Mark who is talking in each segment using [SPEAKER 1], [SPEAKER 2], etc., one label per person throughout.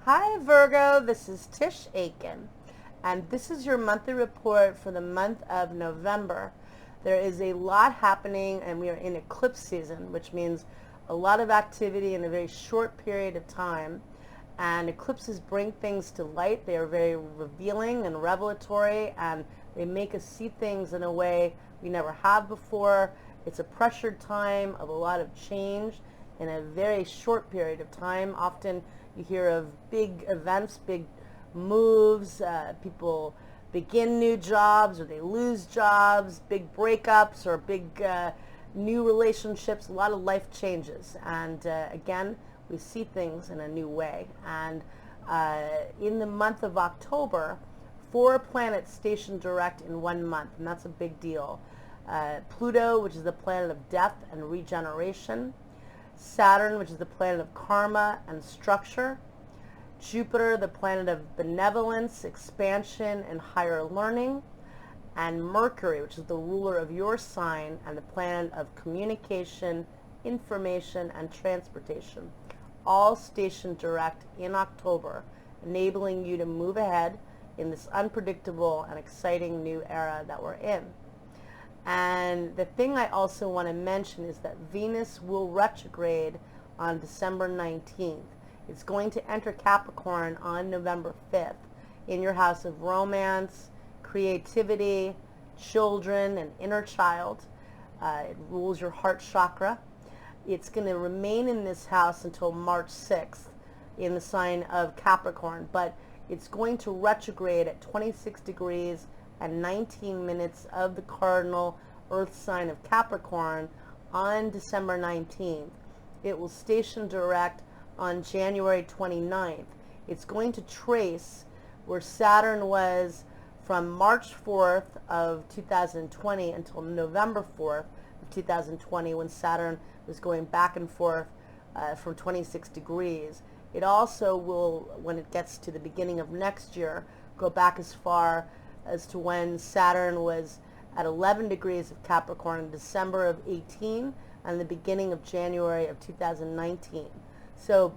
[SPEAKER 1] Hi Virgo, this is Tisch Aitken, and this is your monthly report for the month of November. There is a lot happening, and we are in eclipse season, which means a lot of activity in a very short period of time. And eclipses bring things to light. They are very revealing and revelatory, and they make us see things in a way we never have before. It's a pressured time of a lot of change in a very short period of time. Often you hear of big events, big moves, people begin new jobs or they lose jobs, big breakups or big new relationships, a lot of life changes. And again, we see things in a new way. And in the month of October, 4 planets stationed direct in 1 month, and that's a big deal. Pluto, which is the planet of death and regeneration. Saturn, which is the planet of karma and structure. Jupiter, the planet of benevolence, expansion, and higher learning. And Mercury, which is the ruler of your sign and the planet of communication, information, and transportation. All stationed direct in October, enabling you to move ahead in this unpredictable and exciting new era that we're in. And the thing I also want to mention is that Venus will retrograde on December 19th. It's going to enter Capricorn on November 5th in your house of romance, creativity, children, and inner child. It rules your heart chakra. It's going to remain in this house until March 6th in the sign of Capricorn, but it's going to retrograde at 26 degrees and 19 minutes of the cardinal earth sign of Capricorn on December 19th. It will station direct on January 29th. It's going to trace where Saturn was from March 4th of 2020 until November 4th of 2020, when Saturn was going back and forth for 26 degrees. It also will, when it gets to the beginning of next year, go back as far as to when Saturn was at 11 degrees of Capricorn in December of 18 and the beginning of January of 2019. So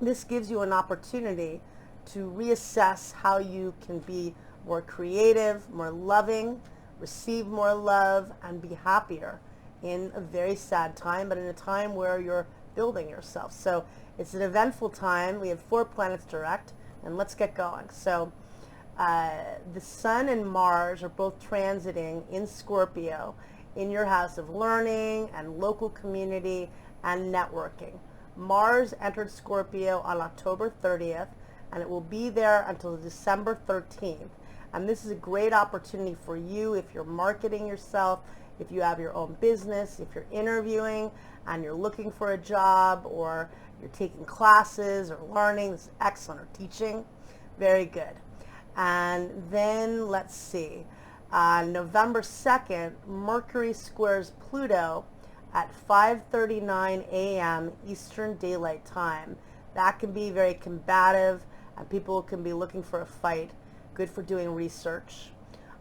[SPEAKER 1] this gives you an opportunity to reassess how you can be more creative, more loving, receive more love, and be happier in a very sad time, but in a time where you're building yourself. So it's an eventful time. We have 4 planets direct, and let's get going. So the Sun and Mars are both transiting in Scorpio in your house of learning and local community and networking. Mars entered Scorpio on October 30th, and it will be there until December 13th. And this is a great opportunity for you if you're marketing yourself, if you have your own business, if you're interviewing and you're looking for a job, or you're taking classes or learning. This is excellent. Or teaching. Very good. And then let's see. November 2nd, Mercury squares Pluto at 5:39 a.m. Eastern Daylight Time. That can be very combative, and people can be looking for a fight. Good for doing research.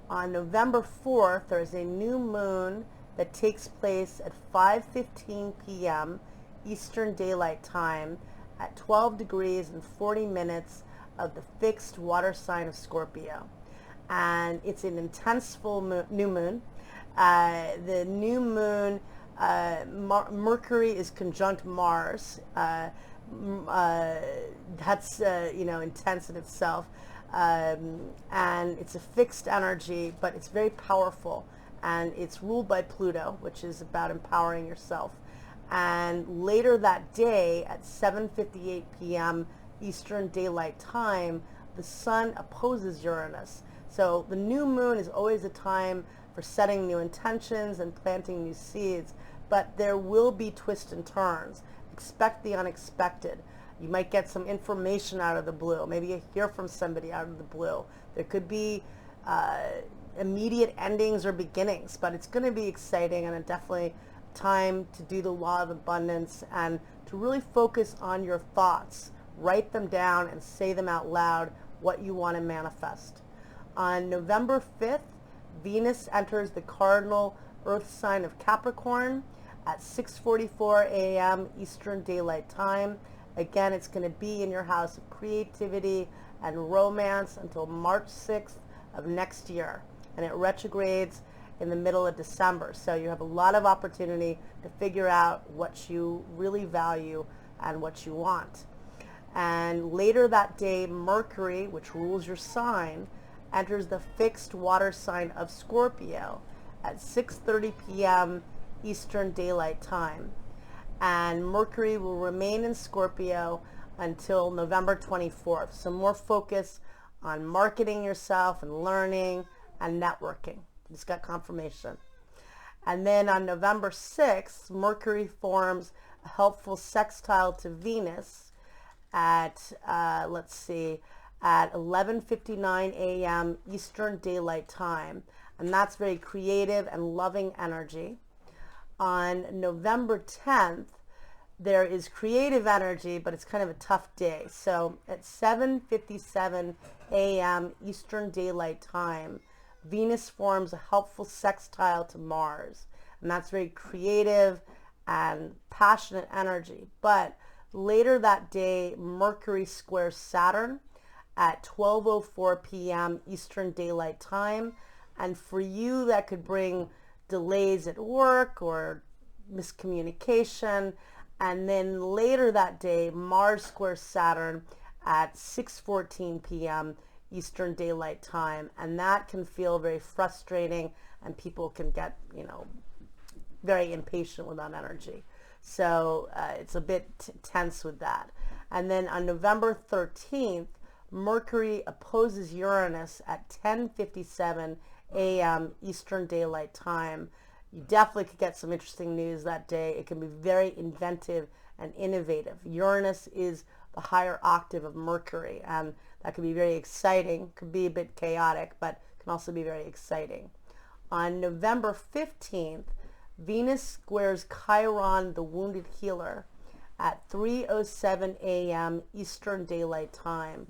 [SPEAKER 1] On November 4th, there is a new moon that takes place at 5:15 p.m. Eastern Daylight Time at 12 degrees and 40 minutes of the fixed water sign of Scorpio. And it's an intense new moon. The new moon, Mercury is conjunct Mars. That's intense in itself. And it's a fixed energy, but it's very powerful, and it's ruled by Pluto, which is about empowering yourself. And later that day at 7:58 p.m. Eastern Daylight Time, the Sun opposes Uranus. So the new moon is always a time for setting new intentions and planting new seeds, but there will be twists and turns. Expect the unexpected. You might get some information out of the blue. Maybe you hear from somebody out of the blue. There could be immediate endings or beginnings, but it's going to be exciting, and definitely time to do the law of abundance and to really focus on your thoughts. Write them down and say them out loud, what you want to manifest. On November 5th, Venus enters the cardinal earth sign of Capricorn at 6:44 a.m. Eastern Daylight Time, Again, it's going to be in your house of creativity and romance until March 6th of next year. And it retrogrades in the middle of December. So you have a lot of opportunity to figure out what you really value and what you want. And later that day, Mercury, which rules your sign, enters the fixed water sign of Scorpio at 6:30 p.m. Eastern Daylight Time. And Mercury will remain in Scorpio until November 24th. So more focus on marketing yourself and learning and networking. Just got confirmation. And then on November 6th, Mercury forms a helpful sextile to Venus at, at 11:59 a.m. Eastern Daylight Time. And that's very creative and loving energy. On November 10th, there is creative energy, but it's kind of a tough day. So at 7:57 a.m. Eastern Daylight Time, Venus forms a helpful sextile to Mars. And that's very creative and passionate energy. But later that day, Mercury squares Saturn at 12:04 p.m. Eastern Daylight Time. And for you, that could bring delays at work or miscommunication. And then later that day, Mars squares Saturn at 6:14 p.m. Eastern Daylight Time. And that can feel very frustrating, and people can get, very impatient with that energy. So it's a bit tense with that. And then on November 13th, Mercury opposes Uranus at 10:57 a.m. Eastern Daylight Time. You definitely could get some interesting news that day. It can be very inventive and innovative. Uranus is the higher octave of Mercury, and that can be very exciting. Could be a bit chaotic, but can also be very exciting. On November 15th, Venus squares Chiron, the wounded healer, at 3:07 a.m. Eastern Daylight Time.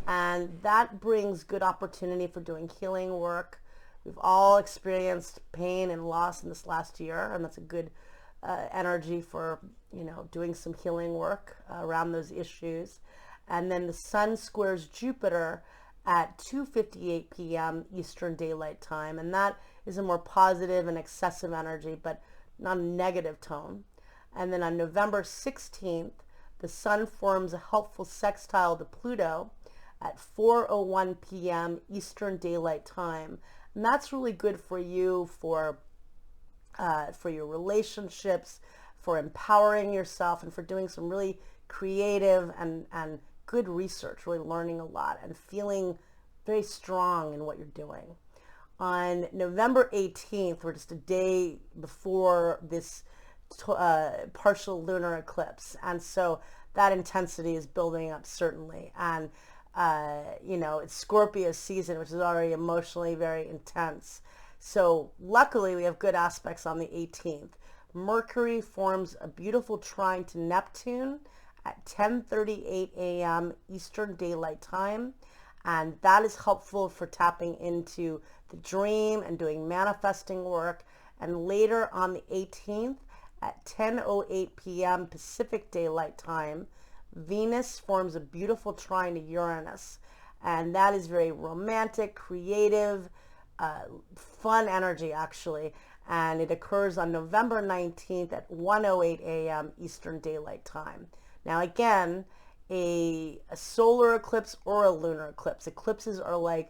[SPEAKER 1] And that brings good opportunity for doing healing work. We've all experienced pain and loss in this last year, and that's a good energy for, doing some healing work around those issues. And then the Sun squares Jupiter at 2:58 p.m. Eastern Daylight Time, and that is a more positive and excessive energy, but not a negative tone. And then on November 16th, the Sun forms a helpful sextile to Pluto at 4:01 p.m. Eastern Daylight Time. And that's really good for you, for your relationships, for empowering yourself, and for doing some really creative and good research, really learning a lot and feeling very strong in what you're doing. On November 18th, we're just a day before this partial lunar eclipse. And so that intensity is building up, certainly. And it's Scorpio season, which is already emotionally very intense. So luckily we have good aspects on the 18th. Mercury forms a beautiful trine to Neptune at 10:38 a.m. Eastern Daylight Time. And that is helpful for tapping into the dream and doing manifesting work. And later on the 18th at 10:08 p.m. Pacific Daylight Time, Venus forms a beautiful trine to Uranus, and that is very romantic, creative, fun energy actually, and it occurs on November 19th at 1:08 a.m. Eastern Daylight Time. Now again, a solar eclipse or a lunar eclipse. Eclipses are like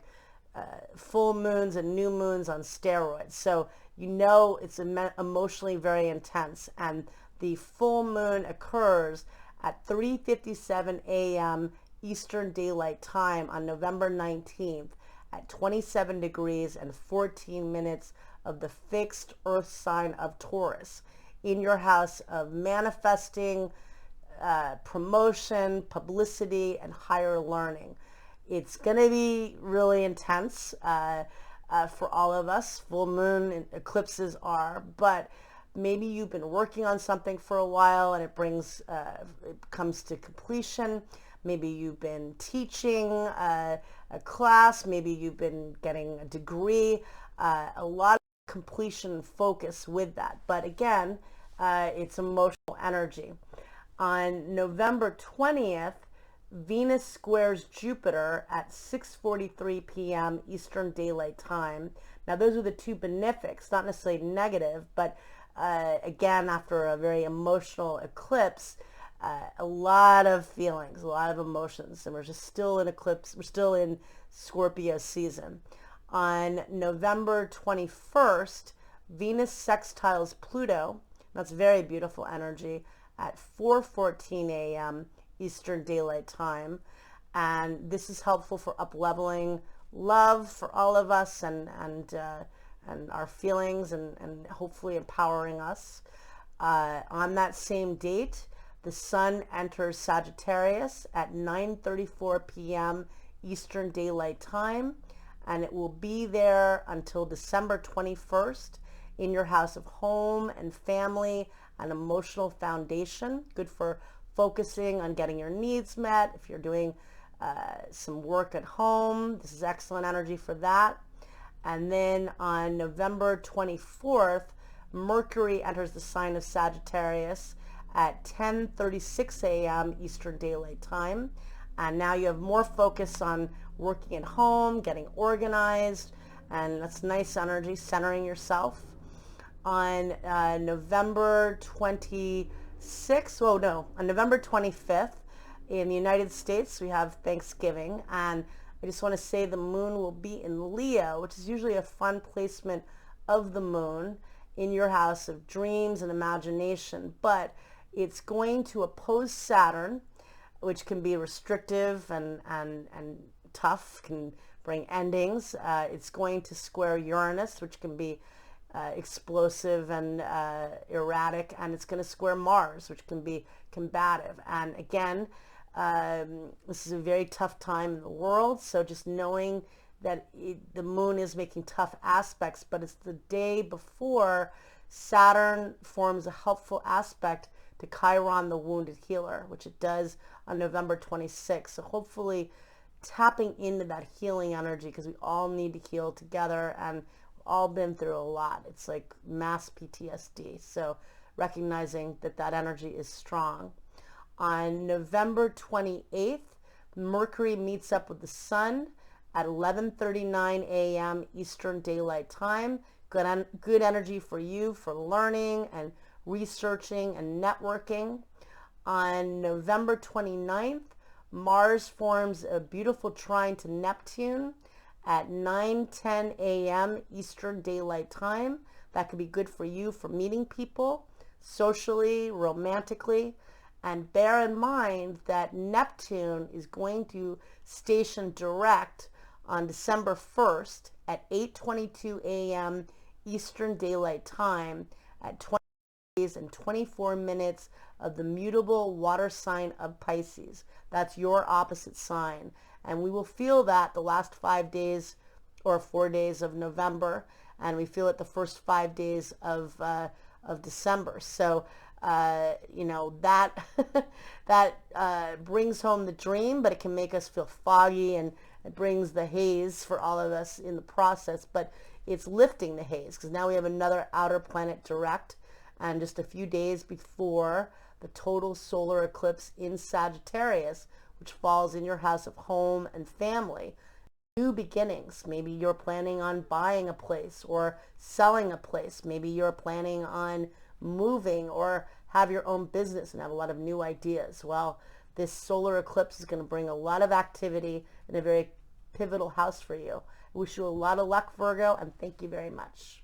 [SPEAKER 1] full moons and new moons on steroids, so it's emotionally very intense, and the full moon occurs at 3:57 a.m. Eastern Daylight Time on November 19th at 27 degrees and 14 minutes of the fixed earth sign of Taurus in your house of manifesting, promotion, publicity, and higher learning. It's going to be really intense for all of us. Full moon eclipses are, but maybe you've been working on something for a while and it comes to completion. Maybe you've been teaching a class. Maybe you've been getting a degree. A lot of completion and focus with that. But again, it's emotional energy. On November 20th, Venus squares Jupiter at 6:43 p.m. Eastern Daylight Time. Now those are the two benefics, not necessarily negative, but again, after a very emotional eclipse, a lot of feelings, a lot of emotions, and we're just still in eclipse, we're still in Scorpio season. On November 21st, Venus sextiles Pluto. That's very beautiful energy at 4:14 a.m. Eastern Daylight Time, and this is helpful for up-leveling love for all of us and our feelings and hopefully empowering us. On that same date, the Sun enters Sagittarius at 9:34 p.m. Eastern Daylight Time, and it will be there until December 21st in your house of home and family and emotional foundation. Good for focusing on getting your needs met. If you're doing some work at home, this is excellent energy for that. And then on November 24th, Mercury enters the sign of Sagittarius at 10:36 a.m. Eastern Daylight Time. And now you have more focus on working at home, getting organized, and that's nice energy, centering yourself. On November 26th, on November 25th, in the United States, we have Thanksgiving, and I just want to say the moon will be in Leo, which is usually a fun placement of the moon in your house of dreams and imagination, but it's going to oppose Saturn, which can be restrictive and tough, can bring endings. It's going to square Uranus, which can be explosive and erratic, and it's going to square Mars, which can be combative. And again, this is a very tough time in the world, so just knowing that the moon is making tough aspects, but it's the day before Saturn forms a helpful aspect to Chiron, the wounded healer, which it does on November 26th. So hopefully tapping into that healing energy, because we all need to heal together, and we've all been through a lot. It's like mass PTSD. So recognizing that that energy is strong. On November 28th, Mercury meets up with the Sun at 11:39 a.m. Eastern Daylight Time. Good energy for you for learning and researching and networking. On November 29th, Mars forms a beautiful trine to Neptune at 9:10 a.m. Eastern Daylight Time. That could be good for you for meeting people socially, romantically. And bear in mind that Neptune is going to station direct on December 1st at 8:22 a.m. Eastern Daylight Time at 20 days and 24 minutes of the mutable water sign of Pisces. That's your opposite sign. And we will feel that the last 5 days or 4 days of November, and we feel it the first 5 days of December. So that that brings home the dream, but it can make us feel foggy, and it brings the haze for all of us in the process. But it's lifting the haze, because now we have another outer planet direct, and just a few days before the total solar eclipse in Sagittarius, which falls in your house of home and family. New beginnings. Maybe you're planning on buying a place or selling a place. Maybe you're planning on moving or have your own business and have a lot of new ideas. Well, this solar eclipse is going to bring a lot of activity in a very pivotal house for you. I wish you a lot of luck, Virgo, and thank you very much.